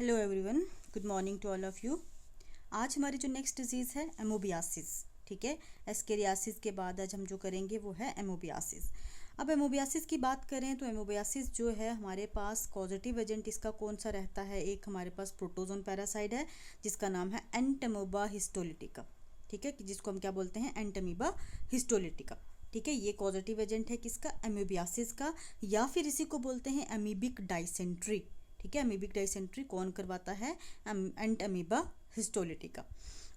Hello everyone, good morning to all of you. आज हमारी जो नेक्स्ट डिजीज़ है एमोबियासिस। ठीक है, एस्केरियासिस के बाद आज हम जो करेंगे वो है एमोबियासिस। अब एमोबियासिस की बात करें तो एमोबियासिस जो है हमारे पास कॉजेटिव एजेंट इसका कौन सा रहता है। एक हमारे पास प्रोटोजोन पैरासाइट है जिसका नाम है एंटमोबा हिस्टोलिटिका। ठीक है, जिसको हम क्या बोलते हैं, एंटमीबा हिस्टोलिटिका। ठीक है, ये पॉजिटिव एजेंट है किसका, एमोबियासिस का, या फिर इसी को बोलते हैं अमीबिक डाइसेंट्री। ठीक है, अमीबिक डाइसेंट्री कौन करवाता है, एंटमीबा हिस्टोलिटिका।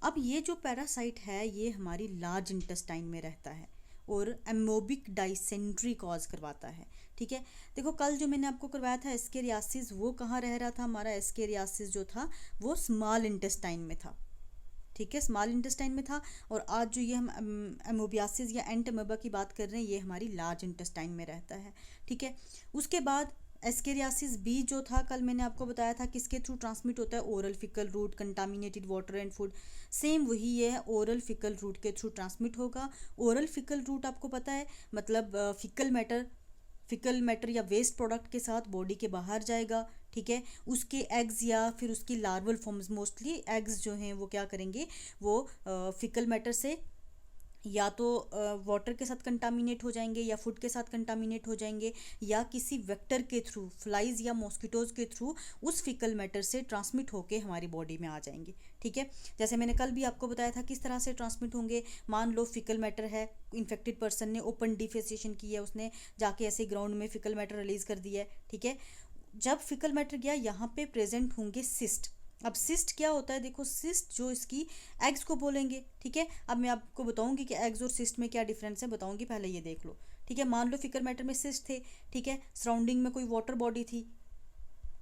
अब ये जो पैरासाइट है ये हमारी लार्ज इंटेस्टाइन में रहता है और एमोबिक डाइसेंट्री कॉज करवाता है। ठीक है, देखो कल जो मैंने आपको करवाया था एस्केरियासिस, वो कहाँ रह रहा था, हमारा एस्केरियासिस जो था वो स्मॉल इंटेस्टाइन में था। ठीक है, स्मॉल इंटेस्टाइन में था। और आज जो ये हम एमोबियासिस या एंटमीबा की बात कर रहे हैं ये हमारी लार्ज इंटेस्टाइन में रहता है। ठीक है, उसके बाद एस्केरियासिस बी जो था कल मैंने आपको बताया था किसके थ्रू ट्रांसमिट होता है, oral faecal route, contaminated water and food. Same वही ये है, ओरल फिकल रूट के थ्रू ट्रांसमिट होगा। ओरल फिकल रूट आपको पता है मतलब फिकल मैटर या वेस्ट प्रोडक्ट के साथ बॉडी के बाहर जाएगा। ठीक है, उसके एग्स या फिर उसकी लार्वल फॉर्म्स, मोस्टली एग्स जो हैं वो क्या करेंगे, वो फिकल मैटर से या तो वाटर के साथ कंटामिनेट हो जाएंगे या फूड के साथ कंटामिनेट हो जाएंगे या किसी वेक्टर के थ्रू, फ्लाइज या मॉस्किटोज के थ्रू उस फिकल मैटर से ट्रांसमिट होके हमारी बॉडी में आ जाएंगे। ठीक है, जैसे मैंने कल भी आपको बताया था किस तरह से ट्रांसमिट होंगे। मान लो फिकल मैटर है, इन्फेक्टेड पर्सन ने ओपन डिफेकेशन की है, उसने जाके ऐसे ग्राउंड में फिकल मैटर रिलीज कर दिया है। ठीक है, जब फिकल मैटर गया यहाँ पे प्रेजेंट होंगे सिस्ट। अब सिस्ट क्या होता है, देखो सिस्ट जो इसकी एग्स को बोलेंगे। ठीक है, अब मैं आपको बताऊंगी कि एग्स और सिस्ट में क्या डिफरेंस है, बताऊंगी, पहले ये देख लो। ठीक है, मान लो फिकल मैटर में सिस्ट थे। ठीक है, सराउंडिंग में कोई वाटर बॉडी थी,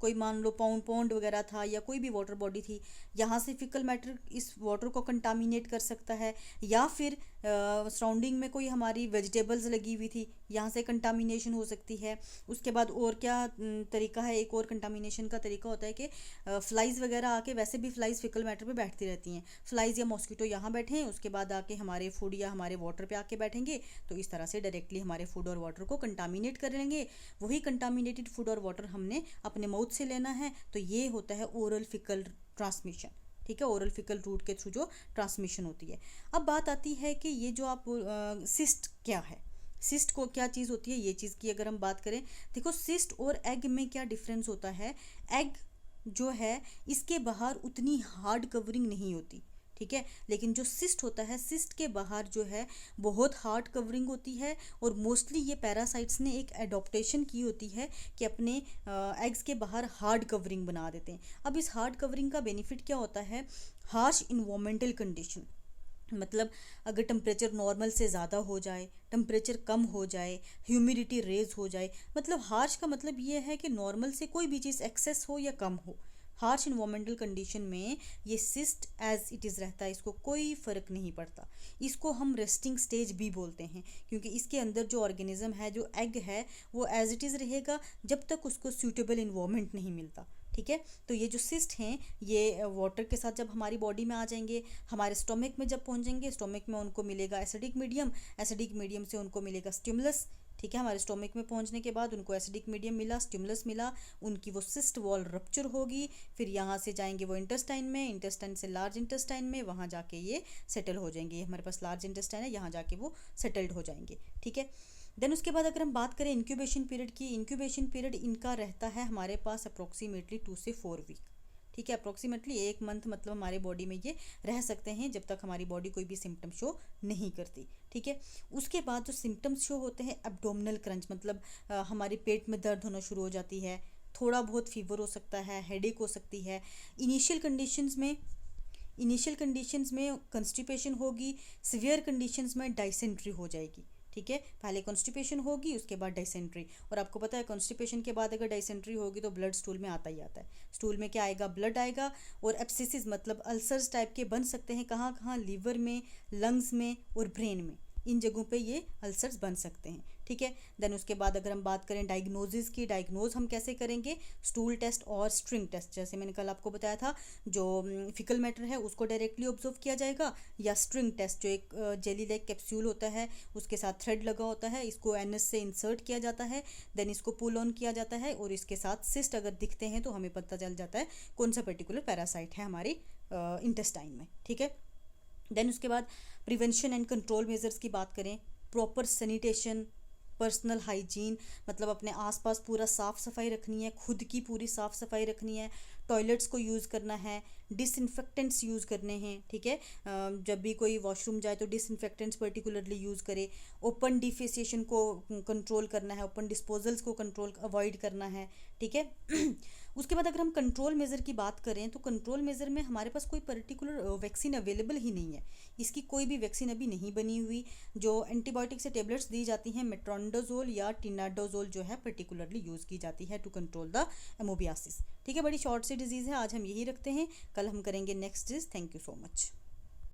कोई मान लो पॉन्ड वगैरह था या कोई भी वाटर बॉडी थी, यहाँ से फिकल मैटर इस वाटर को कंटामिनेट कर सकता है। या फिर सराउंडिंग में कोई हमारी वेजिटेबल्स लगी हुई थी, यहाँ से कंटामिनेशन हो सकती है। उसके बाद और क्या तरीका है, एक और कंटामिनेशन का तरीका होता है कि फ्लाइज वगैरह आके, वैसे भी फ्लाइज फिकल मैटर पे बैठती रहती हैं, फ्लाइज या मॉस्किटो यहाँ बैठे हैं, उसके बाद आके हमारे फूड या हमारे वाटर पे आके बैठेंगे, तो इस तरह से डायरेक्टली हमारे फूड और वाटर को कंटामिनेट कर लेंगे। वही कंटामिनेटेड फूड और वाटर हमने अपने माउथ से लेना है, तो ये होता है ओरल फिकल ट्रांसमिशन। ठीक है, ओरल फिकल रूट के थ्रू जो ट्रांसमिशन होती है। अब बात आती है कि ये जो आप सिस्ट क्या है, सिस्ट को क्या चीज़ होती है, ये चीज़ की अगर हम बात करें, देखो सिस्ट और एग में क्या डिफरेंस होता है। एग जो है इसके बाहर उतनी हार्ड कवरिंग नहीं होती। ठीक है, लेकिन जो सिस्ट होता है, सिस्ट के बाहर जो है बहुत हार्ड कवरिंग होती है। और मोस्टली ये पैरासाइट्स ने एक एडॉप्टेशन की होती है कि अपने एग्स के बाहर हार्ड कवरिंग बना देते हैं। अब इस हार्ड कवरिंग का बेनिफिट क्या होता है, हार्श इन्वायरमेंटल कंडीशन, मतलब अगर टेम्परेचर नॉर्मल से ज़्यादा हो जाए, टेम्परेचर कम हो जाए, ह्यूमिडिटी रेज हो जाए, मतलब हार्श का मतलब ये है कि नॉर्मल से कोई भी चीज़ एक्सेस हो या कम हो, हार्श इन्वायरमेंटल कंडीशन में ये सिस्ट एज इट इज़ रहता है, इसको कोई फ़र्क नहीं पड़ता। इसको हम रेस्टिंग स्टेज भी बोलते हैं क्योंकि इसके अंदर जो ऑर्गेनिज्म है, जो एग है, वो एज इट इज़ रहेगा जब तक उसको सूटेबल इन्वायरमेंट नहीं मिलता। ठीक है, तो ये जो सिस्ट हैं ये वाटर के साथ जब हमारी बॉडी में आ जाएंगे, हमारे स्टोमक में जब पहुंचेंगे, स्टोमक में उनको मिलेगा एसिडिक मीडियम, एसिडिक मीडियम से उनको मिलेगा स्टिमुलस। ठीक है, हमारे स्टोमक में पहुंचने के बाद उनको एसिडिक मीडियम मिला, स्टिमुलस मिला, उनकी वो सिस्ट वॉल रप्चर होगी, फिर यहाँ से जाएंगे वो इंटेस्टाइन में, इंटेस्टाइन से लार्ज इंटेस्टाइन में, वहाँ जाके ये सेटल हो जाएंगे। ये हमारे पास लार्ज इंटेस्टाइन है, यहाँ जाके वो सेटल्ड हो जाएंगे। ठीक है, देन उसके बाद अगर हम बात करें इंक्यूबेशन पीरियड की, इंक्यूबेशन पीरियड इनका रहता है हमारे पास अप्रोक्सीमेटली 2 से 4 वीक। ठीक है, अप्रोक्सीमेटली 1 मंथ मतलब हमारे बॉडी में ये रह सकते हैं जब तक हमारी बॉडी कोई भी सिम्टम शो नहीं करती। ठीक है, उसके बाद जो सिम्टम्स शो होते हैं, एब्डोमिनल क्रंच, मतलब हमारे पेट में दर्द होना शुरू हो जाती है, थोड़ा बहुत फीवर हो सकता है, हेडेक हो सकती है। इनिशियल कंडीशंस में कंस्टिपेशन होगी, सीवियर कंडीशंस में डाइसेंट्री हो जाएगी। ठीक है, पहले कॉन्स्टिपेशन होगी उसके बाद डाइसेंट्री, और आपको पता है कॉन्स्टिपेशन के बाद अगर डाइसेंट्री होगी तो ब्लड स्टूल में आता ही आता है। स्टूल में क्या आएगा, ब्लड आएगा, और एब्सिसिस मतलब अल्सर्स टाइप के बन सकते हैं, कहाँ कहाँ, लीवर में, लंग्स में और ब्रेन में। इन जगहों पे ये अल्सर्स बन सकते हैं, ठीक है। देन उसके बाद अगर हम बात करें डायग्नोसिस की, डायग्नोज हम कैसे करेंगे, स्टूल टेस्ट और स्ट्रिंग टेस्ट, जैसे मैंने कल आपको बताया था, जो फिकल मैटर है उसको डायरेक्टली ऑब्जर्व किया जाएगा, या स्ट्रिंग टेस्ट जो एक जेली लाइक कैप्सूल होता है उसके साथ थ्रेड लगा होता है, इसको एनएस से इंसर्ट किया जाता है, देन इसको पुल ऑन किया जाता है और इसके साथ सिस्ट अगर दिखते हैं तो हमें पता चल जाता है कौन सा पर्टिकुलर पैरासाइट है हमारी इंटेस्टाइन में, ठीक है। देन उसके बाद प्रिवेंशन एंड कंट्रोल मेजर्स की बात करें, प्रॉपर सैनिटेशन, पर्सनल हाइजीन, मतलब अपने आसपास पूरा साफ़ सफाई रखनी है, खुद की पूरी साफ़ सफाई रखनी है, टॉयलेट्स को यूज़ करना है, डिसइंफेक्टेंट्स यूज़ करने हैं, ठीक है। जब भी कोई वॉशरूम जाए तो डिसइंफेक्टेंट्स पर्टिकुलरली यूज़ करे, ओपन डिफेसिएशन को कंट्रोल करना है, ओपन डिस्पोजल्स को कंट्रोल अवॉइड करना है, ठीक है। उसके बाद अगर हम कंट्रोल मेज़र की बात करें तो कंट्रोल मेज़र में हमारे पास कोई पर्टिकुलर वैक्सीन अवेलेबल ही नहीं है, इसकी कोई भी वैक्सीन अभी नहीं बनी हुई। जो एंटीबायोटिक से टेबलेट्स दी जाती हैं मेट्रोंडाजोल या टिनाडोजोल जो है पर्टिकुलरली यूज़ की जाती है टू कंट्रोल द एमोबियासिस, ठीक है। बड़ी शॉर्ट सी डिजीज़ है, आज हम यही रखते हैं, कल हम करेंगे next disease. Thank you so much.